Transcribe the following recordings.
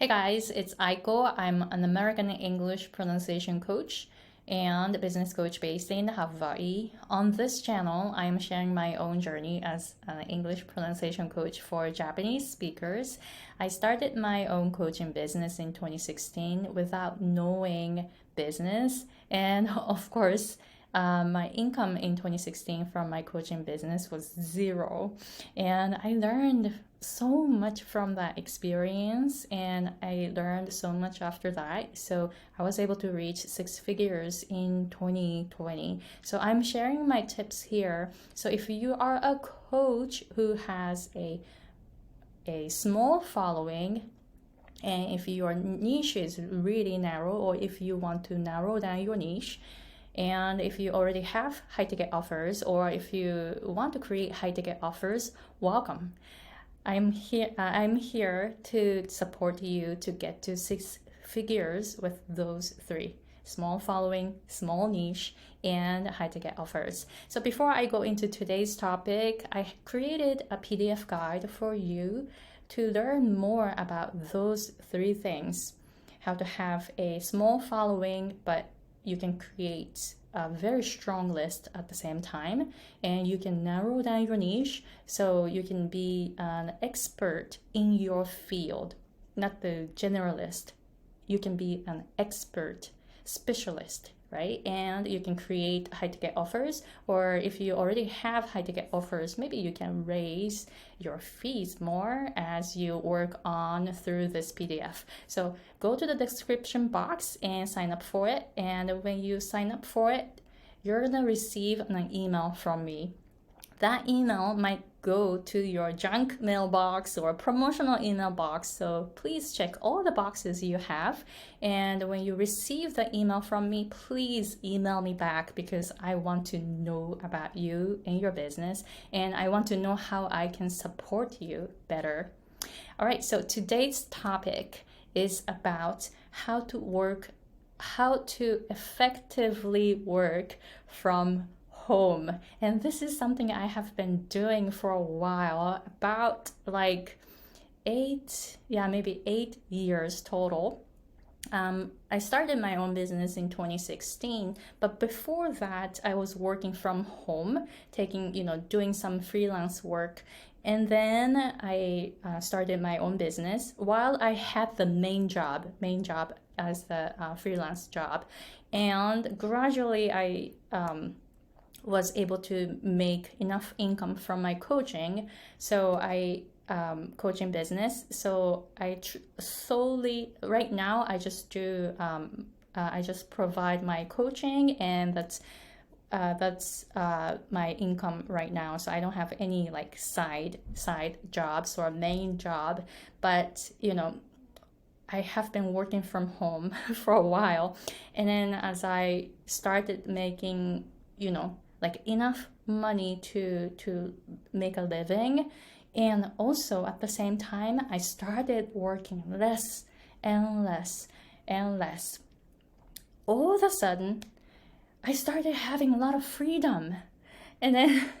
Hey guys, it's Aiko. I'm an American English pronunciation coach and business coach based in Hawaii. On this channel, I am sharing my own journey as an English pronunciation coach for Japanese speakers. I started my own coaching business in 2016 without knowing business, and of course, my income in 2016 from my coaching business was zero. And I learned so much from that experience, and I learned so much after that. So I was able to reach six figures in 2020. So I'm sharing my tips here. So if you are a coach who has a small following, and if your niche is really narrow, or if you want to narrow down your niche, and if you already have high ticket offers, or if you want to create high ticket offers, welcome. I'm here to support you to get to six figures with those three: small following, small niche, and high ticket offers. So before I go into today's topic, I created a PDF guide for you to learn more about those three things: how to have a small following, but you can create a very strong list at the same time, and you can narrow down your niche so you can be an expert in your field, not the generalist. You can be an expert, specialist, right? And you can create high ticket offers, or if you already have high ticket offers, maybe you can raise your fees more as you work on through this PDF. So go to the description box and sign up for it. And when you sign up for it, you're gonna receive an email from me. That email might go to your junk mailbox or promotional email box. So please check all the boxes you have. And when you receive the email from me, please email me back, because I want to know about you and your business, and I want to know how I can support you better. All right, so today's topic is about how to effectively work from home. And this is something I have been doing for a while, about like maybe 8 years total. I started my own business in 2016, but before that, I was working from home, doing some freelance work. And then I started my own business while I had the main job as the freelance job. And gradually, I was able to make enough income from my coaching. So coaching business. So solely right now I just do I just provide my coaching, and that's my income right now. So I don't have any like side jobs or main job, but I have been working from home for a while. And then as I started making like enough money to make a living, and also at the same time I started working less and less and less, all of a sudden I started having a lot of freedom. And then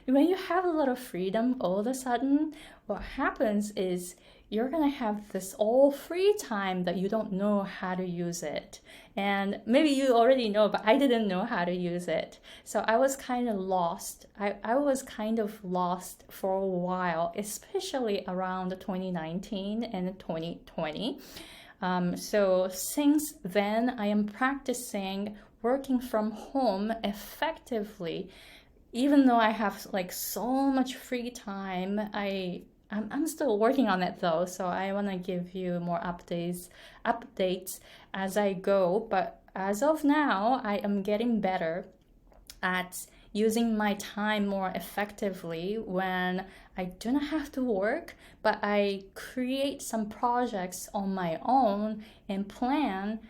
when you have a lot of freedom, all of a sudden what happens is you're gonna have this all free time that you don't know how to use it. And maybe you already know, but I didn't know how to use it. So I was kind of lost. I was kind of lost for a while, especially around 2019 and 2020. So since then, I am practicing working from home effectively. Even though I have like so much free time, I'm still working on it though. So I want to give you more updates as I go. But as of now, I am getting better at using my time more effectively when I do not have to work, but I create some projects on my own and plan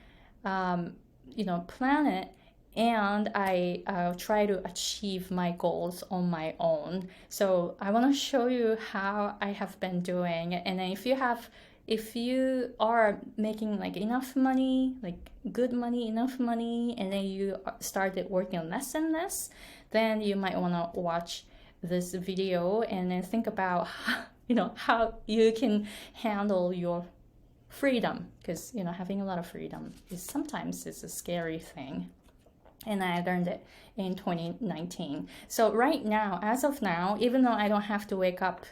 it, and I try to achieve my goals on my own. So I want to show you how I have been doing. And then if you are making like enough money, like good money, enough money, and then you started working less and less, then you might want to watch this video and then think about how you can handle your freedom, because having a lot of freedom is sometimes it's a scary thing. And I learned it in 2019. So right now, as of now, even though I don't have to wake up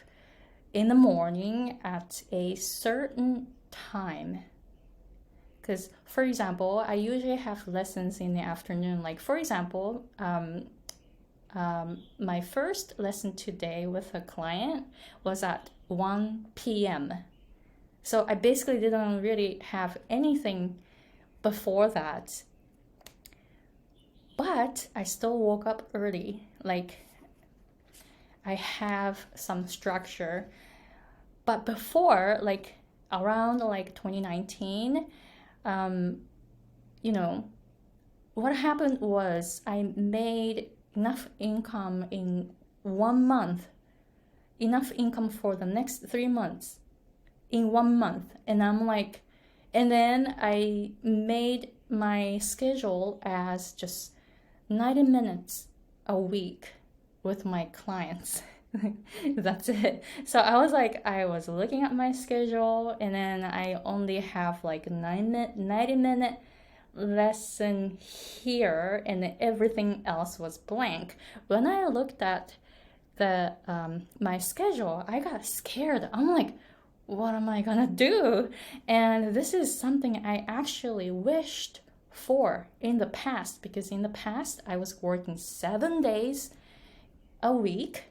in the morning at a certain time, because for example, I usually have lessons in the afternoon. Like for example, my first lesson today with a client was at 1 p.m. So I basically didn't really have anything before that. But I still woke up early. Like I have some structure. But before, like around like 2019, what happened was I made enough income in 1 month, enough income for the next 3 months in 1 month. And and then I made my schedule as just 90 minutes a week with my clients. That's it. So I was looking at my schedule, and then I only have like 90-minute lesson here, and everything else was blank. When I looked at the my schedule, I got scared. I'm like, what am I gonna do? And this is something I actually wished for in the past, because in the past I was working 7 days a week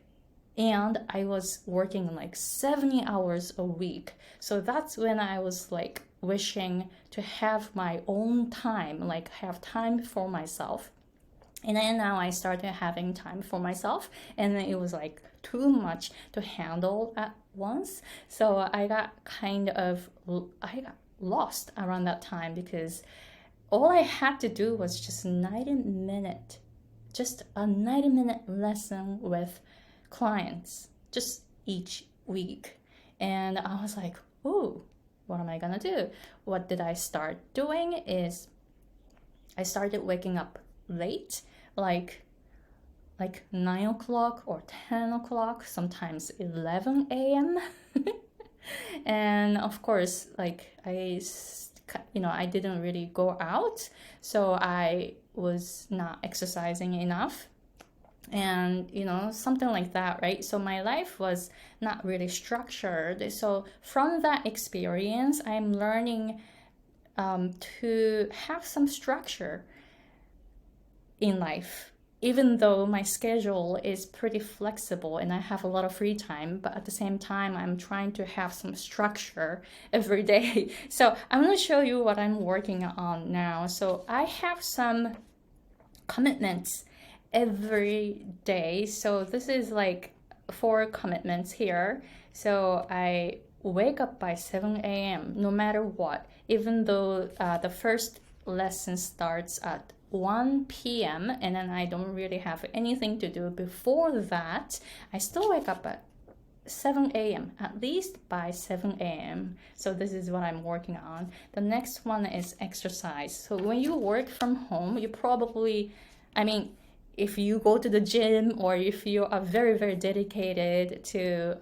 and I was working like 70 hours a week. So that's when I was like wishing to have my own time, like have time for myself. And then now I started having time for myself, and then it was like too much to handle at once. So I got lost around that time, because all I had to do was just a 90-minute lesson with clients, just each week. And I was like, oh, what am I gonna do? What did I start doing is I started waking up late, like 9 o'clock or 10 o'clock, sometimes 11 a.m. And of course, like I didn't really go out, so I was not exercising enough, and something like that, right? So my life was not really structured. So from that experience, I'm learning to have some structure in life, even though my schedule is pretty flexible and I have a lot of free time. But at the same time, I'm trying to have some structure every day. So I'm going to show you what I'm working on now. So I have some commitments every day. So this is like 4 commitments here. So I wake up by 7 a.m. no matter what, even though the first lesson starts at 1 p.m. and then I don't really have anything to do before that. I still wake up at 7 a.m. at least by 7 a.m. So this is what I'm working on. The next one is exercise. So when you work from home, you probably, if you go to the gym or if you are very, very dedicated to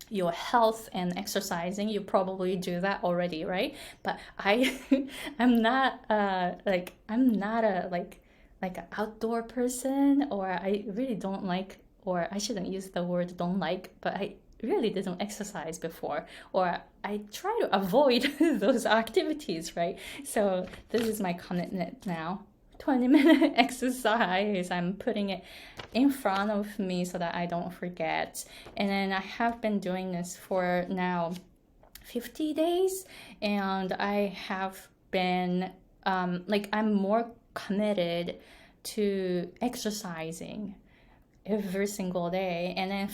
your health and exercising, you probably do that already, right? But I'm not an outdoor person, or I really don't like, or I shouldn't use the word don't like, but I really didn't exercise before, or I try to avoid those activities, right? So this is my commitment now. 20-minute exercise. I'm putting it in front of me so that I don't forget. And then I have been doing this for now 50 days, and I have been I'm more committed to exercising every single day. And then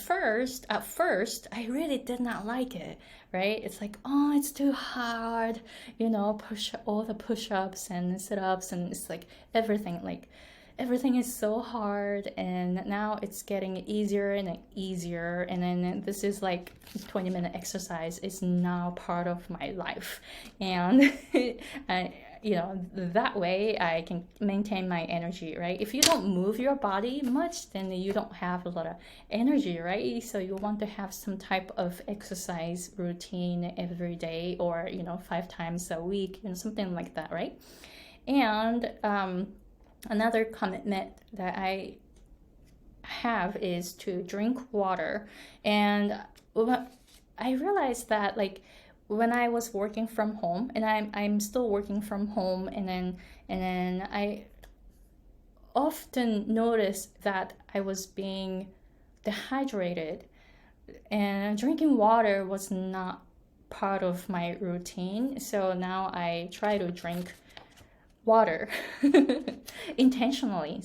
at first I really did not like it, right? It's like, oh, it's too hard, push all the push-ups and sit-ups, and it's like everything, like everything is so hard, and now it's getting easier and easier, and then this is like 20-minute exercise is now part of my life. And I, that way I can maintain my energy, right? If you don't move your body much, then you don't have a lot of energy, right? So you want to have some type of exercise routine every day, or 5 times a week, something like that, right? And another commitment that I have is to drink water. And I realized that, like, when I was working from home, and I'm still working from home, and then I often noticed that I was being dehydrated, and drinking water was not part of my routine. So now I try to drink water intentionally.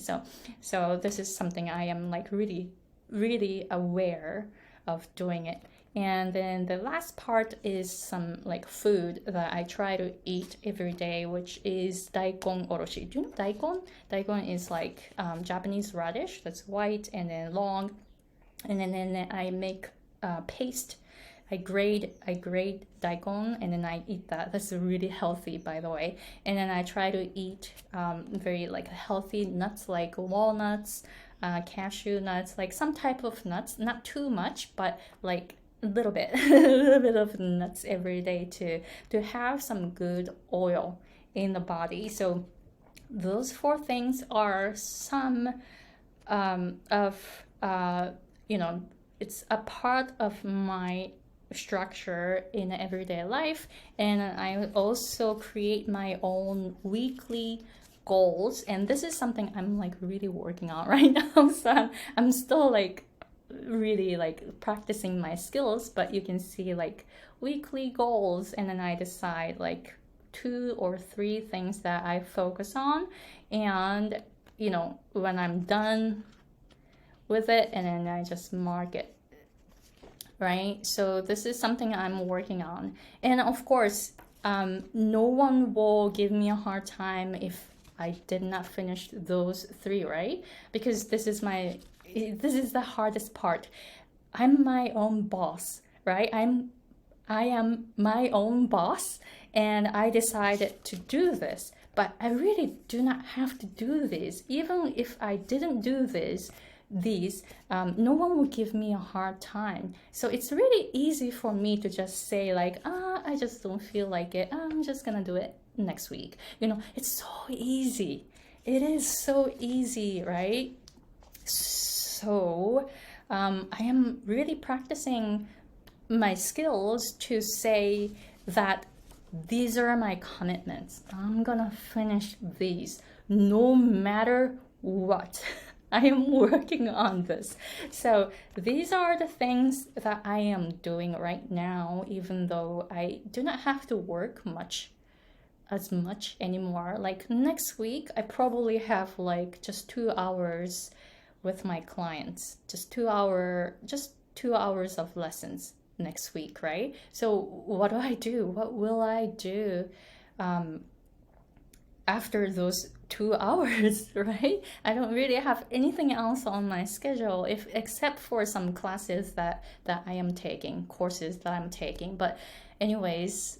So this is something I am like really, really aware of doing it. And then the last part is some like food that I try to eat every day, which is daikon oroshi. Do you know daikon? Daikon is like Japanese radish that's white and then long. And then I make paste. I grate daikon, and then I eat that. That's really healthy, by the way. And then I try to eat very like healthy nuts, like walnuts, cashew nuts, like some type of nuts, not too much, but like a little bit, a little bit of nuts every day to have some good oil in the body. So those 4 things are some of it's a part of my structure in everyday life. And I also create my own weekly goals, and this is something I'm like really working on right now. So I'm still like really like practicing my skills, but you can see like weekly goals, and then I decide like 2 or 3 things that I focus on, and when I'm done with it, and then I just mark it, right? So this is something I'm working on. And of course, no one will give me a hard time if I did not finish those 3, right? Because this is the hardest part. I'm my own boss, right? I am my own boss, and I decided to do this. But I really do not have to do this. Even if I didn't do these, no one will give me a hard time. So it's really easy for me to just say like, I just don't feel like it. I'm just gonna do it next week. It's so easy. It is so easy, right? So I am really practicing my skills to say that these are my commitments. I'm gonna finish these no matter what. I am working on this. So these are the things that I am doing right now, even though I do not have to work as much anymore. Like next week, I probably have like just 2 hours with my clients, just 2 hours of lessons next week, right? So what do I do? What will I do after those 2 hours, right? I don't really have anything else on my schedule except for some classes that I am taking, courses that I'm taking. But anyways,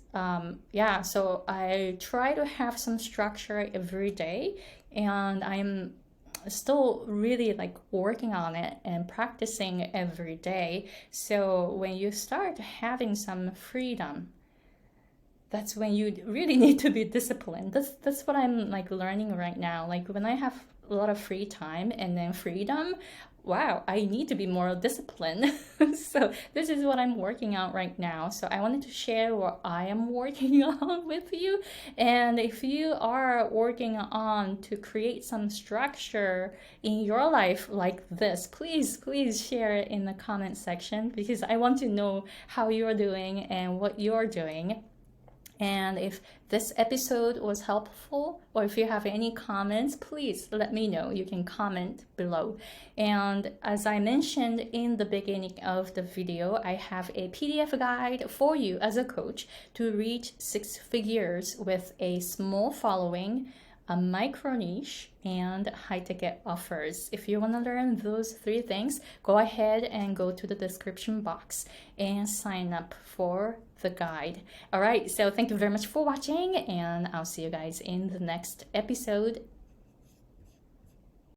yeah, so I try to have some structure every day, and I'm still really like working on it and practicing every day. So when you start having some freedom, that's when you really need to be disciplined. That's what I'm like learning right now. Like when I have a lot of free time and then freedom, wow, I need to be more disciplined. So this is what I'm working on right now. So I wanted to share what I am working on with you. And if you are working on to create some structure in your life like this, please share it in the comment section, because I want to know how you're doing and what you're doing. And if this episode was helpful, or if you have any comments, please let me know. You can comment below. And as I mentioned in the beginning of the video, I have a PDF guide for you as a coach to reach 6 figures with a small following a micro niche, and high ticket offers. If you want to learn those three things, go ahead and go to the description box and sign up for the guide. All right, so thank you very much for watching, and I'll see you guys in the next episode.